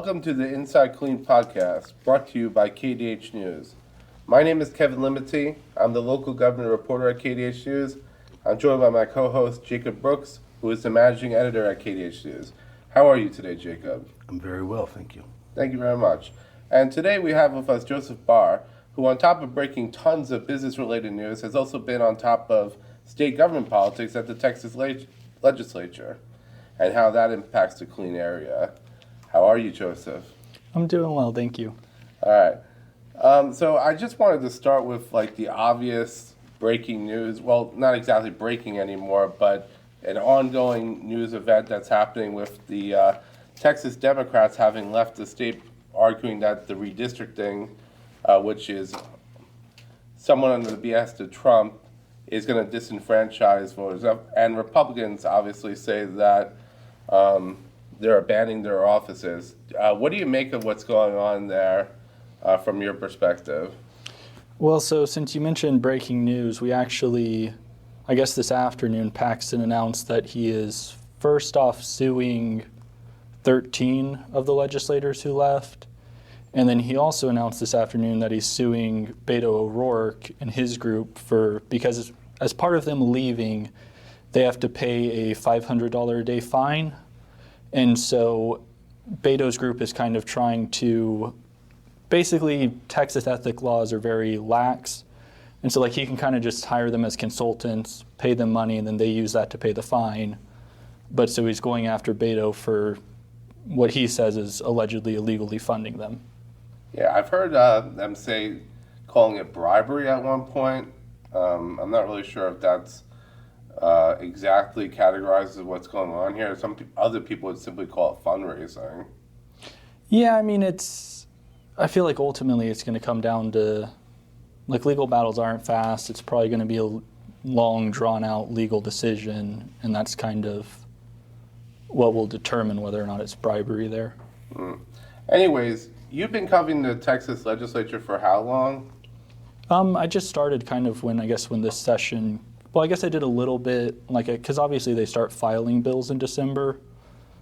Welcome to the Inside Killeen podcast, brought to you by KDH News. My name is Kevin Limity. I'm the local government reporter at KDH News. I'm joined by my co-host, Jacob Brooks, who is the managing editor at KDH News. How are you today, Jacob? I'm very well, thank you. Thank you very much. And today we have with us Joseph Bahr, who on top of breaking tons of business-related news, has also been on top of state government politics at the Texas Legislature and how that impacts the Killeen area. How are you, Joseph? I'm doing well, thank you. All right. So I just wanted to start with like the obvious breaking news. Well, not exactly breaking anymore, but an ongoing news event that's happening with the Texas Democrats having left the state, arguing that the redistricting, which is someone under the behest of Trump, is going to disenfranchise voters. And Republicans obviously say that they're abandoning their offices. What do you make of what's going on there from your perspective? Well, so since you mentioned breaking news, we actually, I guess this afternoon, Paxton announced that he is first off suing 13 of the legislators who left. And then he also announced this afternoon that he's suing Beto O'Rourke and his group because as part of them leaving, they have to pay a $500 a day fine. And so Beto's group is kind of trying to, basically Texas ethic laws are very lax. And so like he can kind of just hire them as consultants, pay them money, and then they use that to pay the fine. But so he's going after Beto for what he says is allegedly illegally funding them. Yeah, I've heard them say calling it bribery at one point. I'm not really sure if that's exactly categorizes what's going on here. Other people would simply call it fundraising. Yeah, I mean, I feel like ultimately it's going to come down to, like, legal battles aren't fast. It's probably going to be a long, drawn-out legal decision, and that's kind of what will determine whether or not it's bribery there. Anyways, you've been covering the Texas Legislature for how long? I just started kind of when this session, well, I guess I did a little bit, because obviously they start filing bills in December.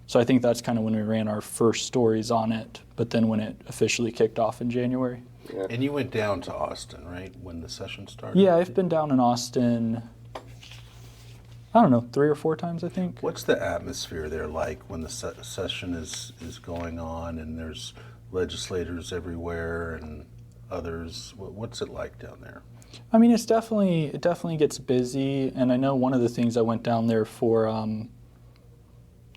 So I think that's kind of when we ran our first stories on it, but then when it officially kicked off in January. Yeah. And you went down to Austin, right, when the session started? Yeah, I've been down in Austin, I don't know, 3 or 4 times, I think. What's the atmosphere there like when the session is going on and there's legislators everywhere and others? What's it like down there? I mean, it definitely gets busy, and I know one of the things I went down there for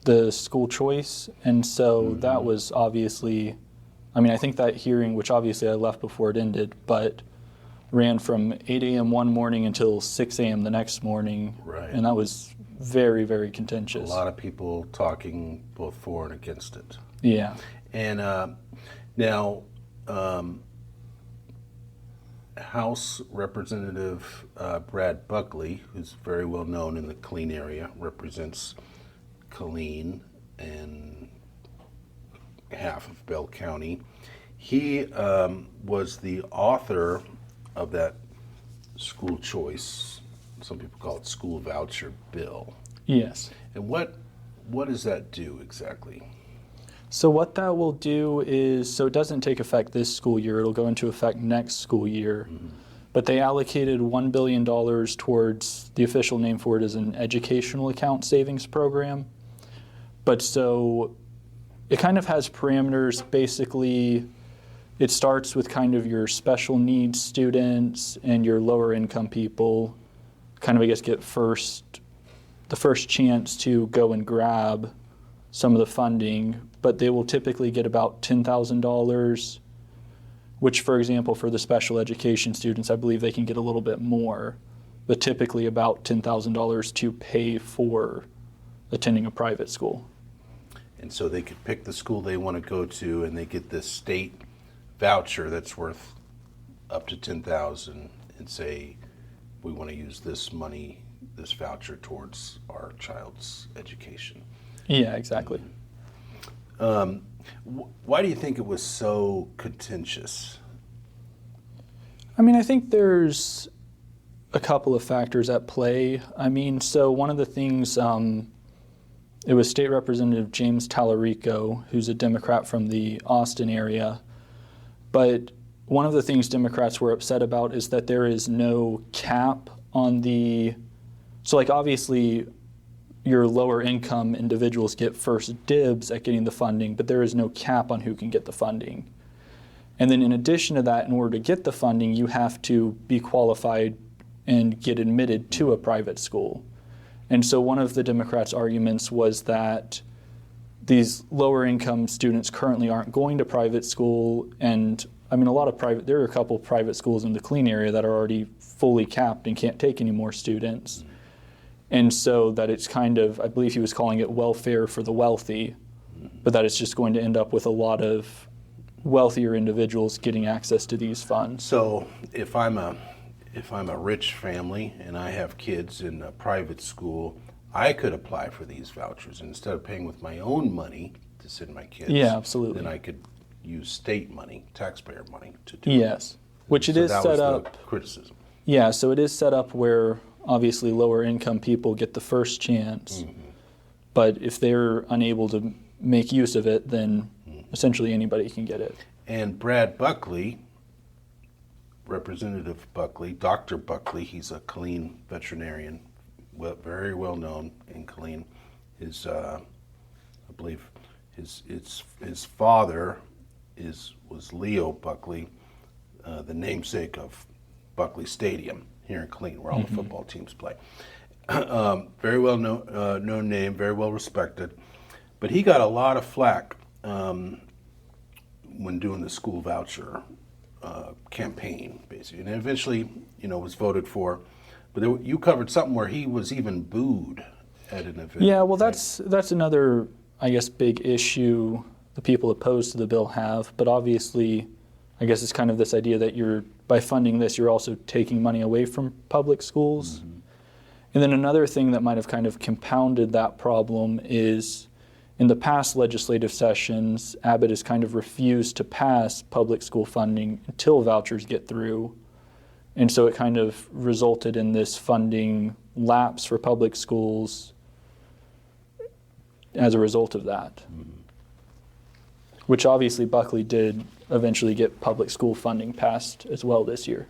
the school choice, and so that was obviously, I mean, I think that hearing, which obviously I left before it ended, but ran from 8 a.m. one morning until 6 a.m. the next morning, right. And that was very, very contentious. A lot of people talking both for and against it. Yeah. And now, House Representative Brad Buckley, who's very well known in the Killeen area, represents Killeen and half of Bell County. He was the author of that school choice, some people call it school voucher bill. Yes. And what does that do exactly? So what that will do is, so it doesn't take effect this school year, it'll go into effect next school year. But they allocated $1 billion towards, the official name for it is an educational account savings program. But so it kind of has parameters. Basically, it starts with kind of your special needs students and your lower income people kind of, I guess, get the first chance to go and grab some of the funding, but they will typically get about $10,000, which, for example, for the special education students, I believe they can get a little bit more, but typically about $10,000 to pay for attending a private school. And so they could pick the school they want to go to, and they get this state voucher that's worth up to $10,000, and say, we want to use this money, this voucher, towards our child's education. Yeah, exactly. Why do you think it was so contentious? I mean, I think there's a couple of factors at play. I mean, so one of the things it was State Representative James Tallarico, who's a Democrat from the Austin area. But one of the things Democrats were upset about is that there is no cap on so like obviously your lower income individuals get first dibs at getting the funding, but there is no cap on who can get the funding. And then in addition to that, in order to get the funding, you have to be qualified and get admitted to a private school. And so one of the Democrats' arguments was that these lower income students currently aren't going to private school, and I mean there are a couple private schools in the Killeen area that are already fully capped and can't take any more students. And so that it's kind of, I believe he was calling it welfare for the wealthy, but that it's just going to end up with a lot of wealthier individuals getting access to these funds. So if I'm a rich family and I have kids in a private school, I could apply for these vouchers. Instead of paying with my own money to send my kids, Yeah, absolutely. then I could use state money, taxpayer money, to do it. Yes, which it is that set was up. the criticism. Yeah, so it is set up where obviously lower income people get the first chance, but if they're unable to make use of it, then essentially anybody can get it. And Brad Buckley, Representative Buckley, Dr. Buckley, he's a Killeen veterinarian, very well known in Killeen. His, I believe, his father was Leo Buckley, the namesake of Buckley Stadium here in Killeen, where all the football teams play. Very well known name, very well respected, but he got a lot of flack when doing the school voucher campaign, basically, and eventually, was voted for. But you covered something where he was even booed at an event. Yeah, well, that's another, I guess, big issue the people opposed to the bill have. But obviously, I guess it's kind of this idea that by funding this, you're also taking money away from public schools. And then another thing that might have kind of compounded that problem is in the past legislative sessions, Abbott has kind of refused to pass public school funding until vouchers get through. And so it kind of resulted in this funding lapse for public schools as a result of that. Which obviously Buckley did eventually get public school funding passed as well this year.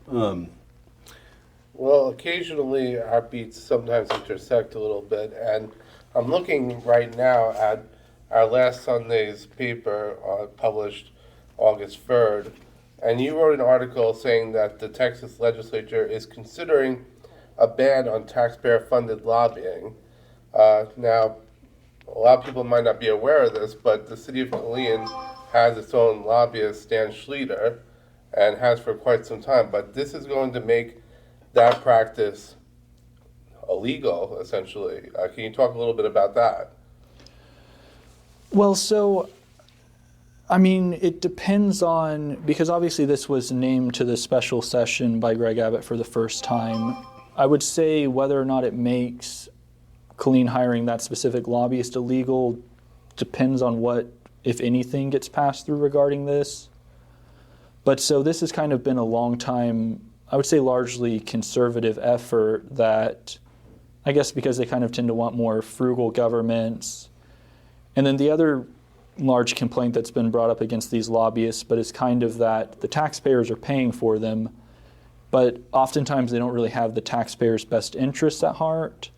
Well, occasionally our beats sometimes intersect a little bit, and I'm looking right now at our last Sunday's paper published August 3rd, and you wrote an article saying that the Texas Legislature is considering a ban on taxpayer-funded lobbying. Now, a lot of people might not be aware of this, but the city of Killeen has its own lobbyist, Stan Schleter, and has for quite some time. But this is going to make that practice illegal, essentially. Can you talk a little bit about that? Well, so, I mean, it depends on, because obviously this was named to the special session by Greg Abbott for the first time. I would say whether or not it makes Killeen hiring that specific lobbyist illegal depends on what, if anything, gets passed through regarding this. But so this has kind of been a long time, I would say largely conservative effort that, I guess because they kind of tend to want more frugal governments. And then the other large complaint that's been brought up against these lobbyists, but is kind of that the taxpayers are paying for them, but oftentimes they don't really have the taxpayers' best interests at heart.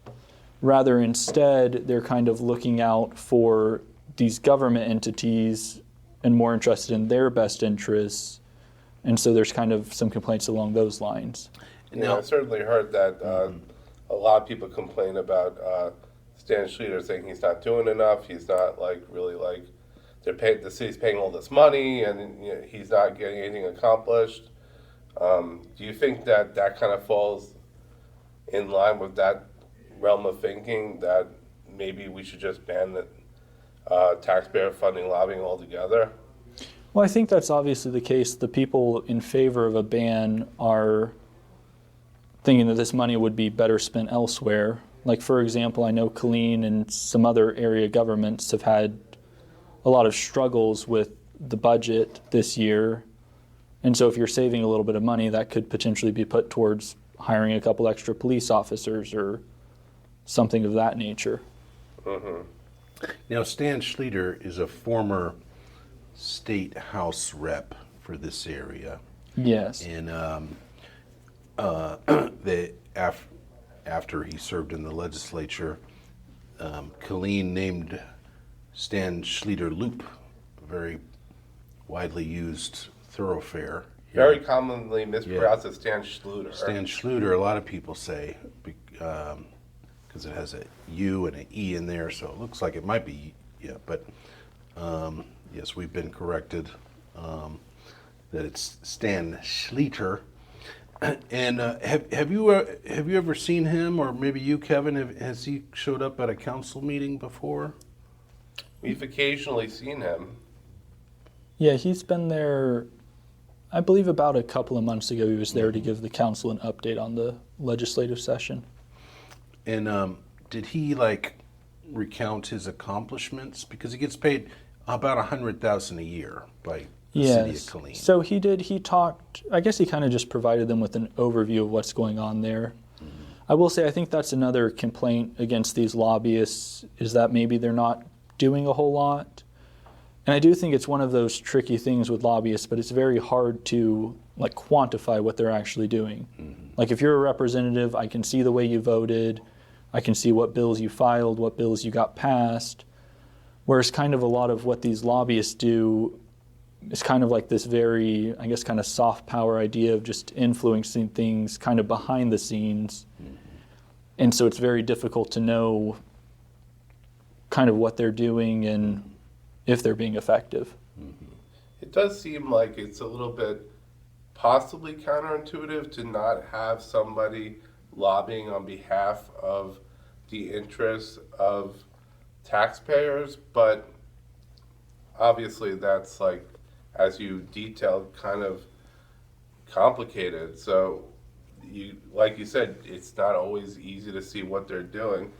Rather, instead, they're kind of looking out for these government entities and more interested in their best interests. And so there's kind of some complaints along those lines. Yeah, I've certainly heard that a lot of people complain about Stan Schleter saying he's not doing enough. He's not the city's paying all this money, and he's not getting anything accomplished. Do you think that kind of falls in line with that realm of thinking, that maybe we should just ban the taxpayer funding lobbying altogether? Well, I think that's obviously the case. The people in favor of a ban are thinking that this money would be better spent elsewhere. Like, for example, I know Killeen and some other area governments have had a lot of struggles with the budget this year. And so if you're saving a little bit of money, that could potentially be put towards hiring a couple extra police officers or something of that nature. Now, Stan Schleter is a former state house rep for this area. Yes. And after he served in the legislature, Killeen named Stan Schleter Loop, a very widely used thoroughfare. Very commonly mispronounced as Stan Schluter. Stan Schluter, a lot of people say, because it has a U and an E in there, so it looks like it might be, but yes, we've been corrected that it's Stan Schleter. And have you ever seen him, or maybe you, Kevin? Has he showed up at a council meeting before? We've occasionally seen him. Yeah, he's been there, I believe about a couple of months ago. He was there to give the council an update on the legislative session. And did he recount his accomplishments? Because he gets paid about $100,000 a year by the city of Killeen. So he did. He talked. I guess he kind of just provided them with an overview of what's going on there. I will say I think that's another complaint against these lobbyists, is that maybe they're not doing a whole lot. And I do think it's one of those tricky things with lobbyists, but it's very hard to quantify what they're actually doing. Like if you're a representative, I can see the way you voted, I can see what bills you filed, what bills you got passed. Whereas kind of a lot of what these lobbyists do is kind of like this very, I guess, kind of soft power idea of just influencing things kind of behind the scenes. And so it's very difficult to know kind of what they're doing and if they're being effective. It does seem like it's a little bit possibly counterintuitive to not have somebody lobbying on behalf of the interests of taxpayers, but obviously that's, as you detailed, kind of complicated. So like you said, it's not always easy to see what they're doing.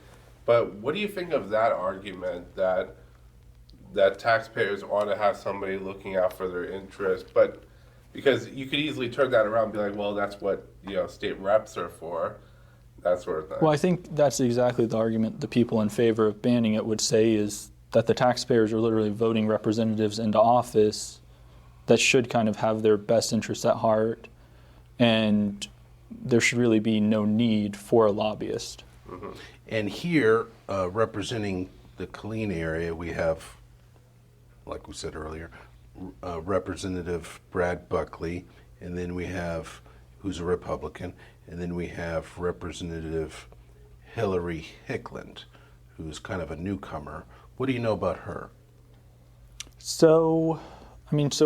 But what do you think of that argument that taxpayers ought to have somebody looking out for their interests? But because you could easily turn that around and be like, well, that's what state reps are for, that sort of thing. Well, I think that's exactly the argument the people in favor of banning it would say, is that the taxpayers are literally voting representatives into office that should kind of have their best interests at heart, and there should really be no need for a lobbyist. And here, representing the Killeen area, we have, like we said earlier, Representative Brad Buckley, and then we have, who's a Republican, and then we have Representative Hillary Hickland, who's kind of a newcomer. What do you know about her? So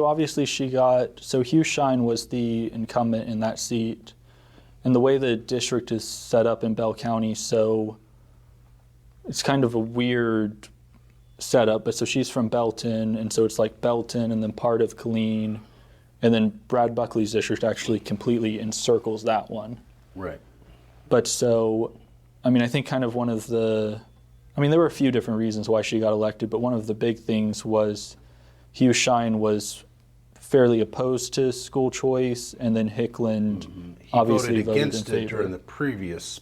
obviously Hugh Shine was the incumbent in that seat. And the way the district is set up in Bell County, so it's kind of a weird setup. But so she's from Belton, and so it's like Belton and then part of Killeen. And then Brad Buckley's district actually completely encircles that one. Right. But so, I think kind of one of the, there were a few different reasons why she got elected, but one of the big things was Hugh Shine was fairly opposed to school choice, and then Hickland obviously voted against in it favor. during the previous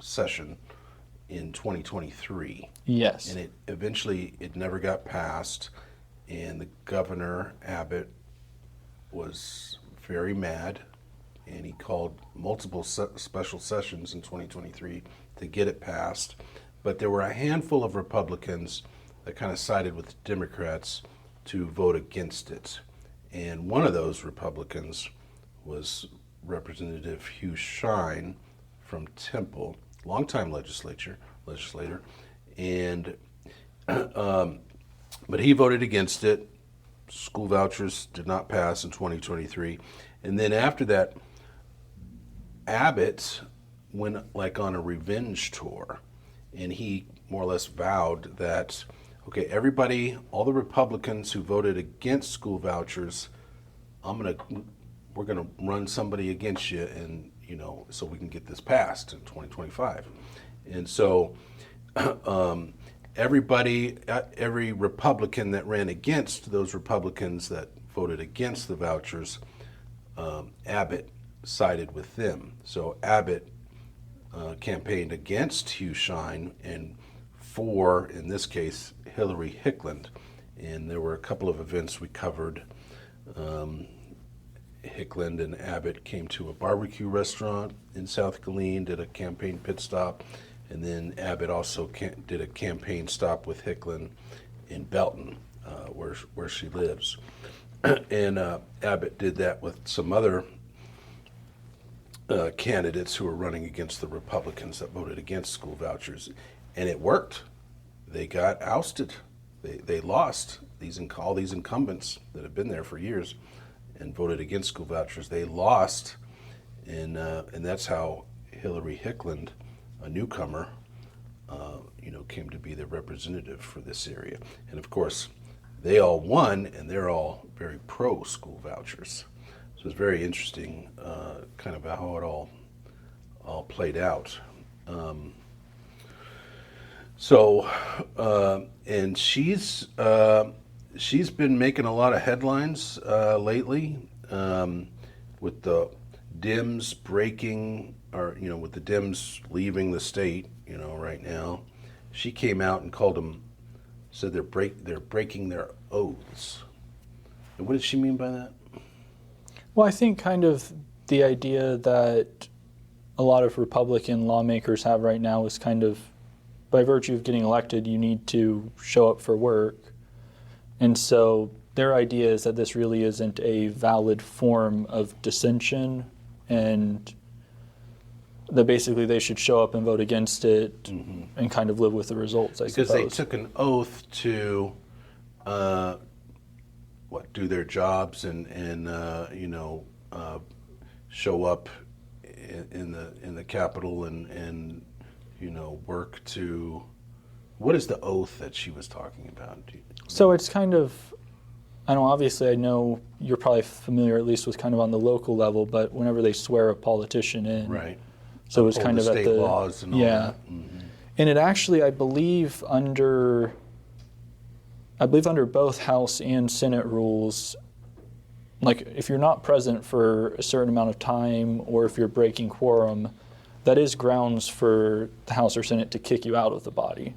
session in 2023. Yes. And it never got passed, and the governor, Abbott, was very mad, and he called multiple special sessions in 2023 to get it passed. But there were a handful of Republicans that kind of sided with the Democrats to vote against it. And one of those Republicans was Representative Hugh Shine from Temple, longtime legislator, and but he voted against it. School vouchers did not pass in 2023, and then after that, Abbott went on a revenge tour, and he more or less vowed that, okay, everybody, all the Republicans who voted against school vouchers, we're gonna run somebody against you, and so we can get this passed in 2025. And so every Republican that ran against those Republicans that voted against the vouchers, Abbott sided with them. So Abbott campaigned against Hugh Shine and for, in this case, Hillary Hickland. And there were a couple of events we covered. Hickland and Abbott came to a barbecue restaurant in South Killeen, did a campaign pit stop, and then Abbott also did a campaign stop with Hickland in Belton, where she lives. And Abbott did that with some other candidates who were running against the Republicans that voted against school vouchers, and it worked. They got ousted. They lost all these incumbents that have been there for years and voted against school vouchers. They lost, and that's how Hillary Hickland, a newcomer, came to be the representative for this area. And of course, they all won, and they're all very pro school vouchers. So it's very interesting, kind of how it all played out. And she's been making a lot of headlines lately, with the Dems breaking, with the Dems leaving the state, right now. She came out and said they're breaking their oaths. And what did she mean by that? Well, I think kind of the idea that a lot of Republican lawmakers have right now is kind of, by virtue of getting elected, you need to show up for work. And so their idea is that this really isn't a valid form of dissension, and that basically they should show up and vote against it, mm-hmm. and kind of live with the results, I suppose. Because they took an oath to do their jobs and show up in the Capitol and work to. What is the oath that she was talking about? So it's kind of, I know you're probably familiar at least with kind of on the local level, but whenever they swear a politician in, right. So it's kind of state at the laws and all that. Mm-hmm. And it actually, I believe under both House and Senate rules, like if you're not present for a certain amount of time, or if you're breaking quorum, that is grounds for the House or Senate to kick you out of the body.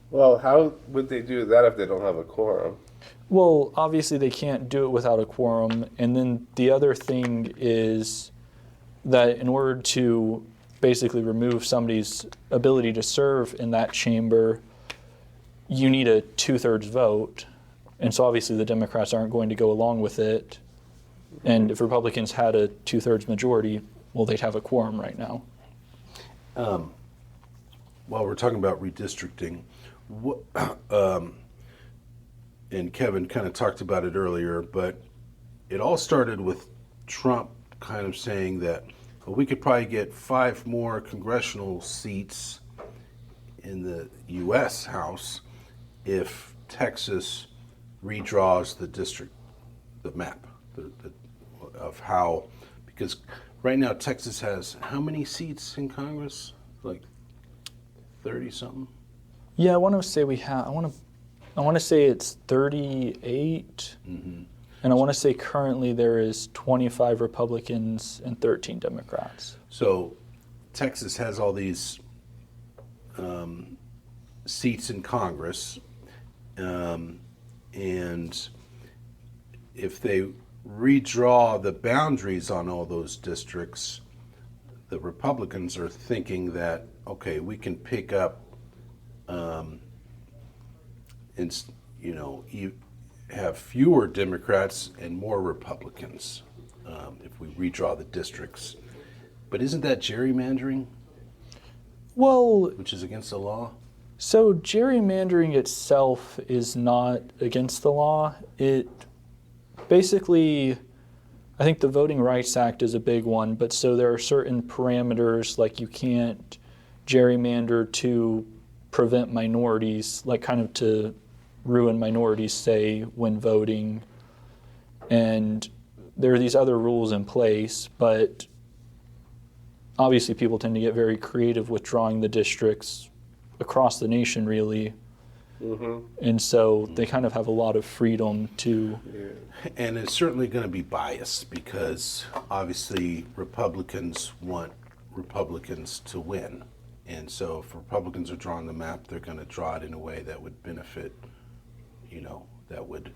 Well, how would they do that if they don't have a quorum? Well, obviously they can't do it without a quorum. And then the other thing is that in order to basically remove somebody's ability to serve in that chamber, you need a 2/3 vote. And so obviously the Democrats aren't going to go along with it. And if Republicans had a 2/3 majority, well, they'd have a quorum right now. While we're talking about redistricting, and Kevin kind of talked about it earlier, but it all started with Trump kind of saying that we could probably get 5 more congressional seats in the U.S. House if Texas redraws the map of how, because right now Texas has how many seats in Congress? Like 30 something? Yeah, I want to say I want to say it's 38, mm-hmm. and I want to say currently there is 25 Republicans and 13 Democrats. So Texas has all these seats in Congress, and if they redraw the boundaries on all those districts, the Republicans are thinking that, okay, we can pick up you have fewer Democrats and more Republicans if we redraw the districts. But isn't that gerrymandering? Well, which is against the law? So gerrymandering itself is not against the law. It basically, I think the Voting Rights Act is a big one, but so there are certain parameters, like you can't gerrymander to prevent minorities, like kind of to ruin minorities, say, when voting. And there are these other rules in place, but obviously people tend to get very creative with drawing the districts across the nation, really. Mm-hmm. And so they kind of have a lot of freedom to... Yeah. And it's certainly going to be biased because obviously Republicans want Republicans to win And so if Republicans are drawing the map, they're going to draw it in a way that would benefit, that would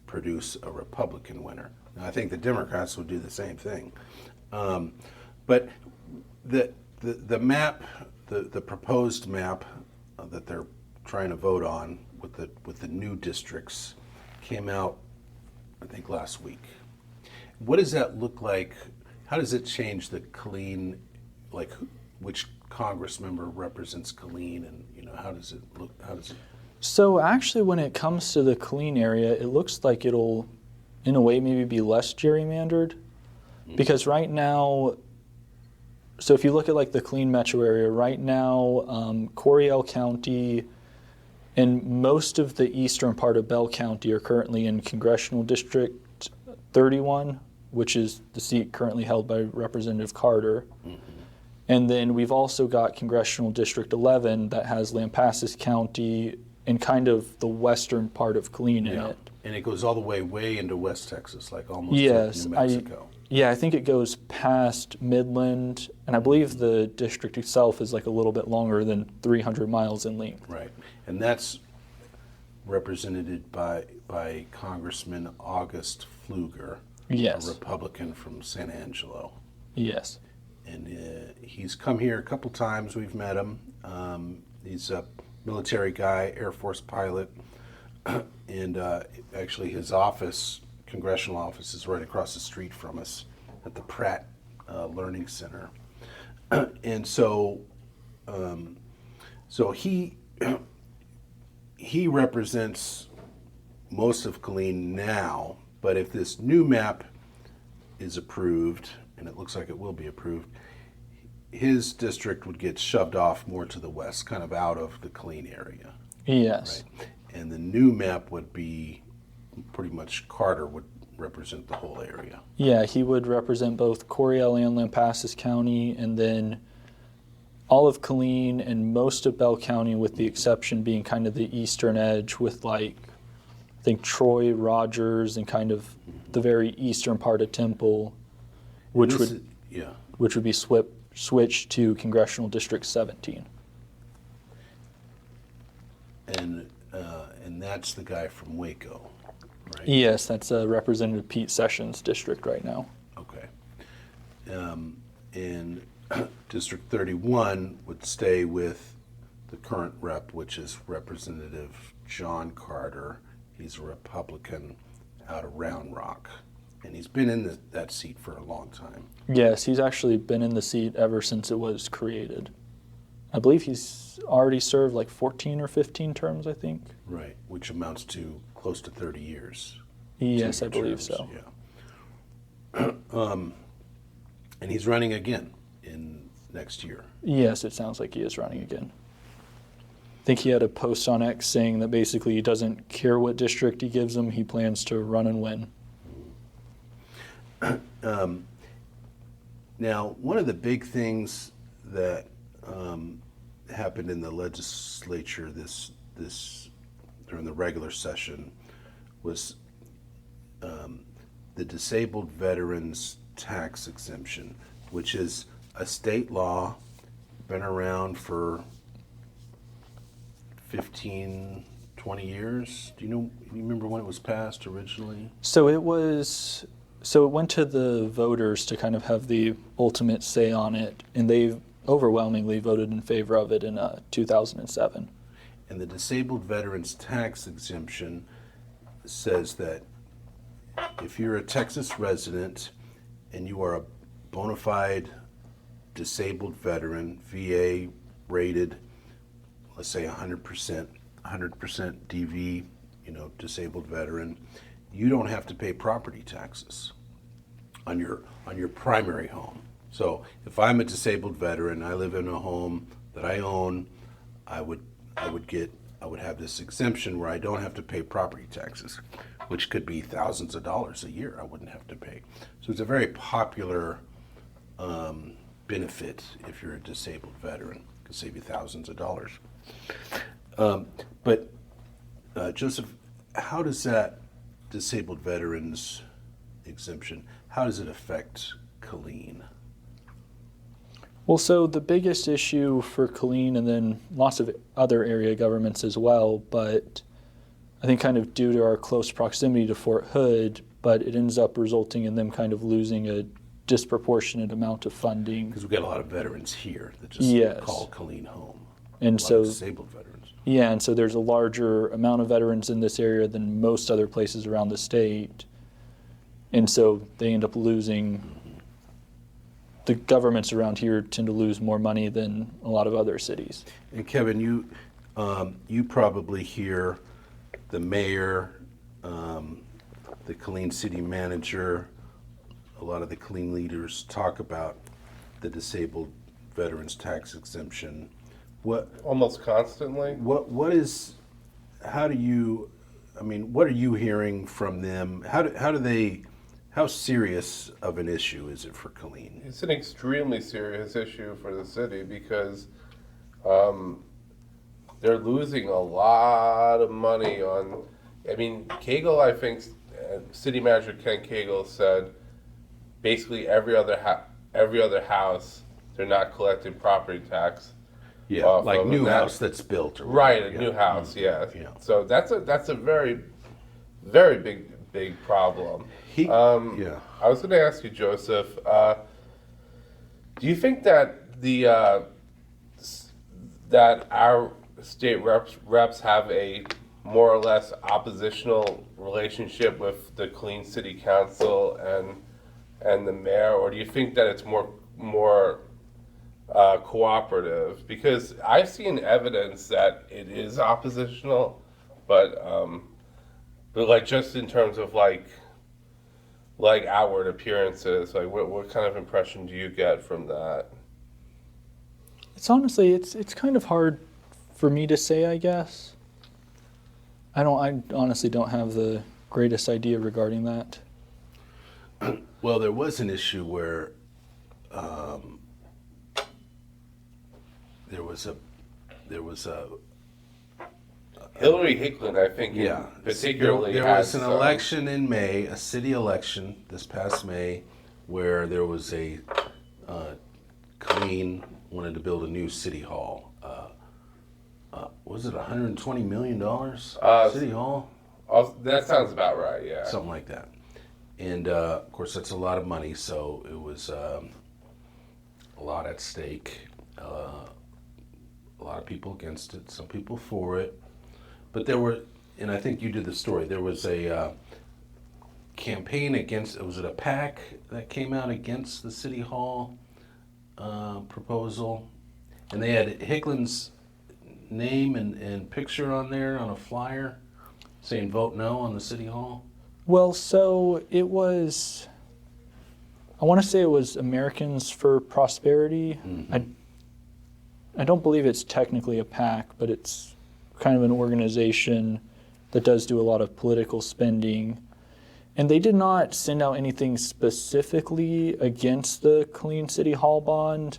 produce a Republican winner. Now, I think the Democrats would do the same thing. But the map, the proposed map that they're trying to vote on with the new districts came out, I think, last week. What does that look like? How does it change the Killeen, like which Congress member represents Killeen, and how does it look? How does it? So actually, when it comes to the Killeen area, it looks like it'll, in a way, maybe be less gerrymandered, because right now, so if you look at like the Killeen metro area, right now, Coryell County and most of the eastern part of Bell County are currently in Congressional District 31, which is the seat currently held by Representative Carter. And then we've also got Congressional District 11 that has Lampasas County and kind of the western part of Killeen in it. And it goes all the way into West Texas, like almost Yes, to New Mexico. I think it goes past Midland, and I believe the district itself is like a little bit longer than 300 miles in length. Right, and that's represented by Congressman August Pfluger, Yes. a Republican from San Angelo. Yes. And he's come here a couple times. We've met him. He's a military guy, Air Force pilot, and actually his office, congressional office, is right across the street from us at the Pratt Learning Center. And so he represents most of Killeen now, but if this new map is approved, and it looks like it will be approved, his district would get shoved off more to the west, kind of out of the Killeen area. Yes. Right? And the new map would be pretty much Carter would represent the whole area. Yeah, he would represent both Coryell and Lampasas County, and then all of Killeen and most of Bell County, with the exception being kind of the eastern edge with I think Troy, Rogers, and kind of the very eastern part of Temple, which would be switched to Congressional District 17. And that's the guy from Waco, right? Yes, that's Representative Pete Sessions' district right now. Okay. And District 31 would stay with the current rep, which is Representative John Carter. He's a Republican out of Round Rock. And he's been in that seat for a long time. Yes, he's actually been in the seat ever since it was created. I believe he's already served 14 or 15 terms, I think. Right, which amounts to close to 30 years. Yes, I believe terms, so. Yeah. And he's running again in next year. Yes, it sounds like he is running again. I think he had a post on X saying that basically he doesn't care what district he gives him, he plans to run and win. Now, one of the big things that happened in the legislature this during the regular session was the disabled veterans tax exemption, which is a state law, been around for 15, 20 years. Do you remember when it was passed originally? So it went to the voters to kind of have the ultimate say on it, and they overwhelmingly voted in favor of it in 2007. And the disabled veterans tax exemption says that if you're a Texas resident and you are a bona fide disabled veteran, VA rated, let's say 100% DV, disabled veteran, you don't have to pay property taxes on your primary home. So if I'm a disabled veteran, I live in a home that I own, I would have this exemption where I don't have to pay property taxes, which could be thousands of dollars a year I wouldn't have to pay. So it's a very popular benefit if you're a disabled veteran. It could save you thousands of dollars. But Joseph, how does that disabled veterans exemption, how does it affect Killeen? Well, so the biggest issue for Killeen, and then lots of other area governments as well, but I think kind of due to our close proximity to Fort Hood, but it ends up resulting in them kind of losing a disproportionate amount of funding. Because we've got a lot of veterans here that just Yes. call Killeen home. And A lot so of disabled veterans. Yeah, and so there's a larger amount of veterans in this area than most other places around the state. And so they end up losing, the governments around here tend to lose more money than a lot of other cities. And Kevin, you probably hear the mayor, the Killeen city manager, a lot of the Killeen leaders talk about the disabled veterans tax exemption. Almost constantly. What are you hearing from them? How serious of an issue is it for Killeen? It's an extremely serious issue for the city because they're losing a lot of money on. I mean, Cagle, I think, City Manager Ken Cagle said, basically every other house they're not collecting property tax. Yeah, like new house that's built. Or right, whatever. a new house, yeah. Yeah. So that's a very, very big problem. Yeah. I was going to ask you, Joseph, do you think that that our state reps have a more or less oppositional relationship with the Killeen City Council and the mayor, or do you think that it's more cooperative? Because I've seen evidence that it is oppositional, but like just in terms of like outward appearances, like what kind of impression do you get from that? It's honestly, it's kind of hard for me to say, I guess. I honestly don't have the greatest idea regarding that. Well, there was an issue where there was a Hillary Hicklin, I think, yeah, particularly there has was an election in May, a city election this past May, where there was a Killeen wanted to build a new city hall. Was it $120 million city hall? That sounds about right, yeah. Something like that. And of course, that's a lot of money, so it was a lot at stake. A lot of people against it, some people for it. But there were, and I think you did the story, there was a campaign against, was it a PAC that came out against the City Hall proposal? And they had Hicklin's name and picture on there on a flyer saying vote no on the City Hall. Well, so it was, I want to say it was Americans for Prosperity. Mm-hmm. I don't believe it's technically a PAC, but it's kind of an organization that does do a lot of political spending. And they did not send out anything specifically against the Killeen City Hall bond.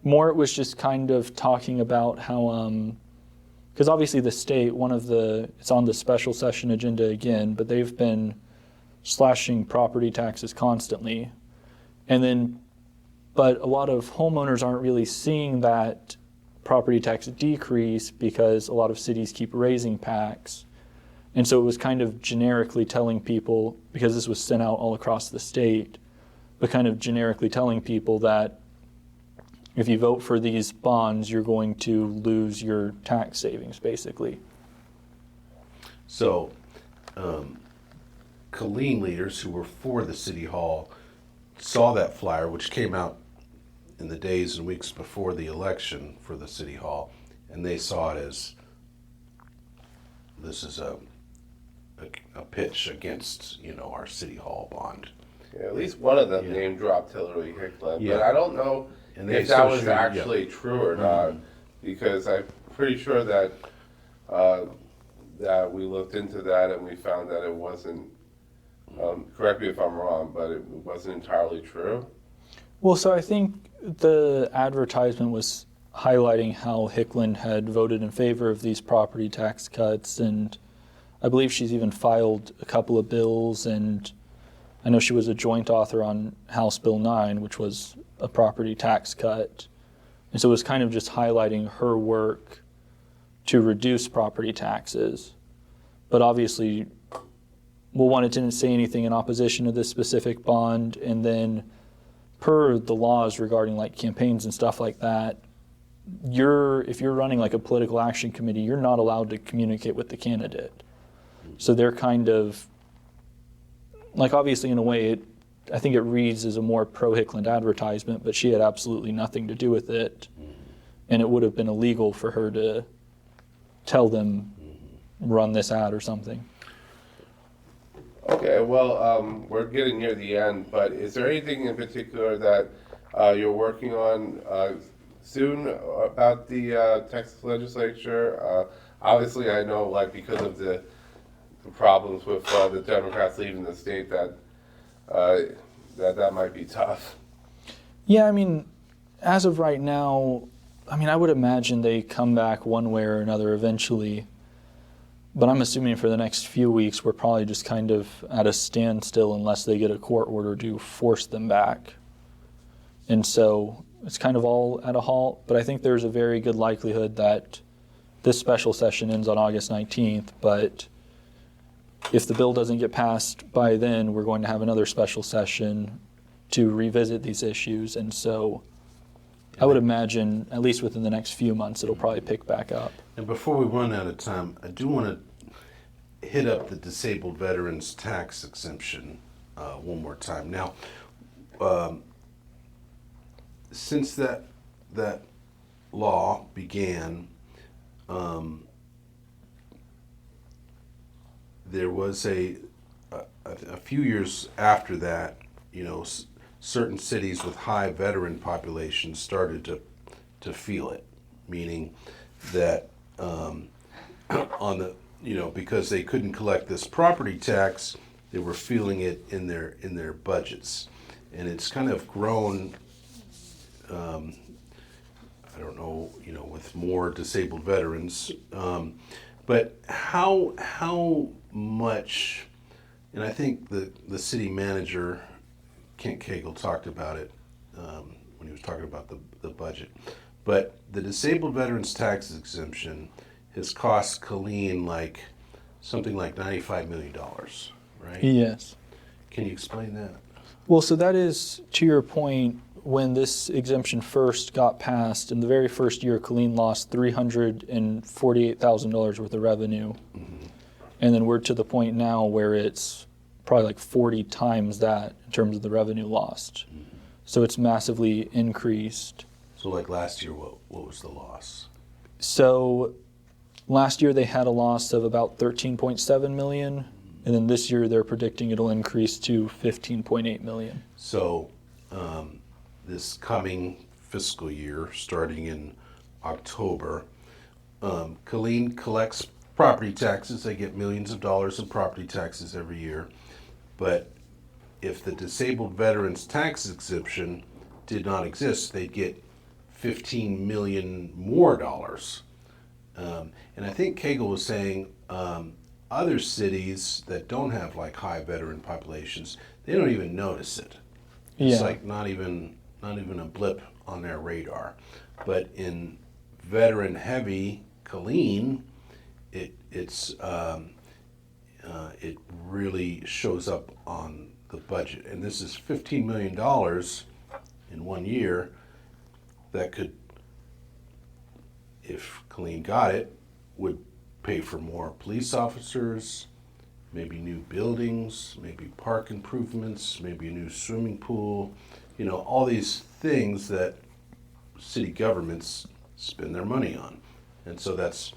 More it was just kind of talking about how, because obviously the state, it's on the special session agenda again, but they've been slashing property taxes constantly. But a lot of homeowners aren't really seeing that property tax decrease because a lot of cities keep raising PACs. And so it was kind of generically telling people, because this was sent out all across the state, but kind of generically telling people that if you vote for these bonds, you're going to lose your tax savings, basically. So, Killeen leaders who were for the City Hall saw that flyer, which came out in the days and weeks before the election for the City Hall, and they saw it as this is a pitch against, our City Hall bond. Yeah, at least one of them Yeah. name dropped Hillary Hicklin, Yeah. but I don't know And they if that still was should, actually true or not, because I'm pretty sure that that we looked into that and we found that it wasn't. Correct me if I'm wrong, but it wasn't entirely true. Well, so I think the advertisement was highlighting how Hicklin had voted in favor of these property tax cuts, and I believe she's even filed a couple of bills, and I know she was a joint author on House Bill 9, which was a property tax cut. And so it was kind of just highlighting her work to reduce property taxes. But obviously, well, one, it didn't say anything in opposition to this specific bond. And then per the laws regarding like campaigns and stuff like that, if you're running like a political action committee, you're not allowed to communicate with the candidate. So they're kind of, like obviously in a way, I think it reads as a more pro-Hickland advertisement, but she had absolutely nothing to do with it. And it would have been illegal for her to tell them, run this ad or something. Okay, well, we're getting near the end, but is there anything in particular that you're working on soon about the Texas Legislature? Obviously, I know, like, because of the problems with the Democrats leaving the state, that might be tough. Yeah, I mean, as of right now, I mean, I would imagine they come back one way or another eventually. But I'm assuming for the next few weeks, we're probably just kind of at a standstill unless they get a court order to force them back. And so it's kind of all at a halt. But I think there's a very good likelihood that this special session ends on August 19th. But if the bill doesn't get passed by then, we're going to have another special session to revisit these issues. And so I would imagine, at least within the next few months, it'll probably pick back up. And before we run out of time, I do want to hit up the disabled veterans tax exemption one more time. Now, since that law began, there was a few years after that, certain cities with high veteran populations started to feel it, meaning that because they couldn't collect this property tax, they were feeling it in their budgets, and it's kind of grown. I don't know, with more disabled veterans, but how much, and I think the city manager, Kent Cagle, talked about it when he was talking about the budget. But the disabled veterans tax exemption has cost Killeen something like $95 million, right? Yes. Can you explain that? Well, so that is, to your point, when this exemption first got passed, in the very first year, Killeen lost $348,000 worth of revenue. Mm-hmm. And then we're to the point now where it's probably like 40 times that in terms of the revenue lost. Mm-hmm. So it's massively increased. So like last year, what was the loss? So last year they had a loss of about $13.7 million. Mm-hmm. And then this year they're predicting it'll increase to $15.8 million. So this coming fiscal year, starting in October, Killeen collects property taxes. They get millions of dollars in property taxes every year. But if the disabled veterans tax exemption did not exist, they'd get $15 million more dollars. And I think Cagle was saying other cities that don't have high veteran populations, they don't even notice it. It's not even a blip on their radar. But in veteran heavy Killeen, it really shows up on the budget. And this is $15 million in 1 year that could, if Killeen got it, would pay for more police officers, maybe new buildings, maybe park improvements, maybe a new swimming pool, all these things that city governments spend their money on. And so that's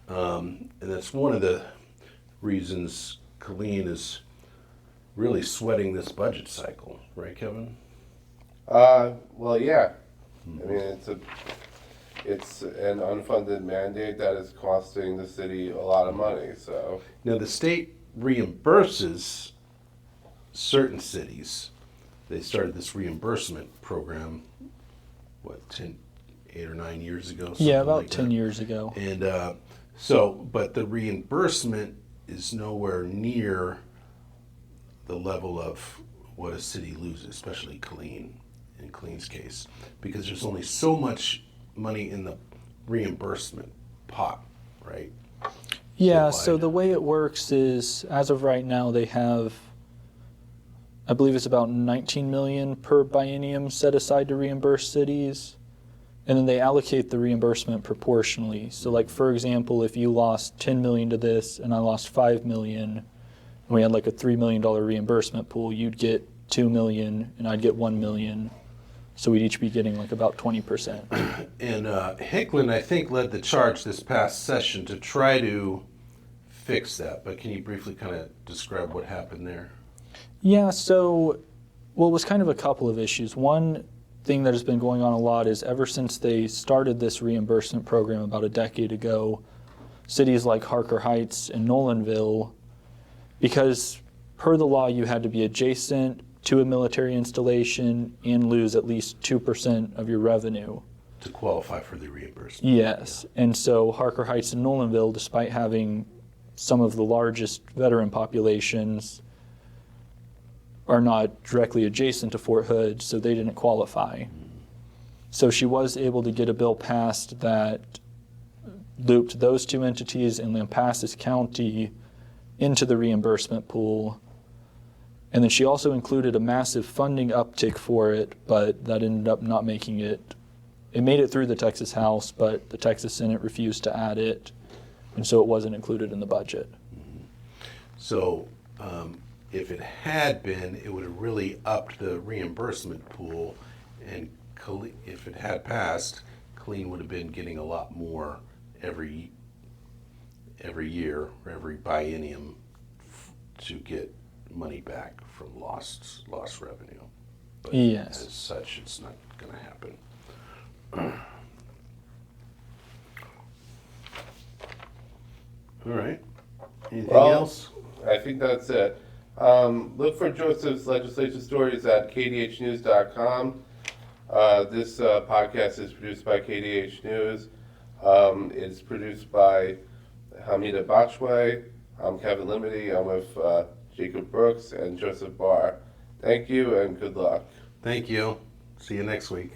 one of the reasons Killeen is really sweating this budget cycle, right, Kevin? Well, yeah. I mean, it's an unfunded mandate that is costing the city a lot of money. So now the state reimburses certain cities. They started this reimbursement program, 8 or 9 years ago? Yeah, about 10 years ago. And but the reimbursement is nowhere near the level of what a city loses, especially Killeen, in Killeen's case, because there's only so much money in the reimbursement pot, right? Yeah, Statewide. so the way it works is, as of right now, they have, I believe it's about 19 million per biennium set aside to reimburse cities, and then they allocate the reimbursement proportionally. So, like, for example, if you lost 10 million to this and I lost 5 million, and we had like a $3 million reimbursement pool, you'd get 2 million and I'd get 1 million. So we'd each be getting like about 20%. And Hicklin, I think, led the charge this past session to try to fix that. But can you briefly kind of describe what happened there? Yeah, so, well, it was kind of a couple of issues. One thing that has been going on a lot is ever since they started this reimbursement program about a decade ago, cities like Harker Heights and Nolanville, because per the law you had to be adjacent to a military installation and lose at least 2% of your revenue To qualify for the reimbursement. Yes, and so Harker Heights and Nolanville, despite having some of the largest veteran populations, are not directly adjacent to Fort Hood, so they didn't qualify. So she was able to get a bill passed that looped those two entities and Lampasas County into the reimbursement pool. And then she also included a massive funding uptick for it, but that ended up not making it. It made it through the Texas House, but the Texas Senate refused to add it, and so it wasn't included in the budget. So if it had been, it would have really upped the reimbursement pool, and if it had passed, Killeen would have been getting a lot more every year or every biennium to get money back from lost revenue. But Yes. as such, it's not going to happen. All right. Anything Well, else? I think that's it. Look for Joseph's legislative stories at kdhnews.com. This podcast is produced by KDH News. It's produced by Hamida Bachway. I'm Kevin Limity. I'm with Jacob Brooks and Joseph Bahr. Thank you and good luck. Thank you. See you next week.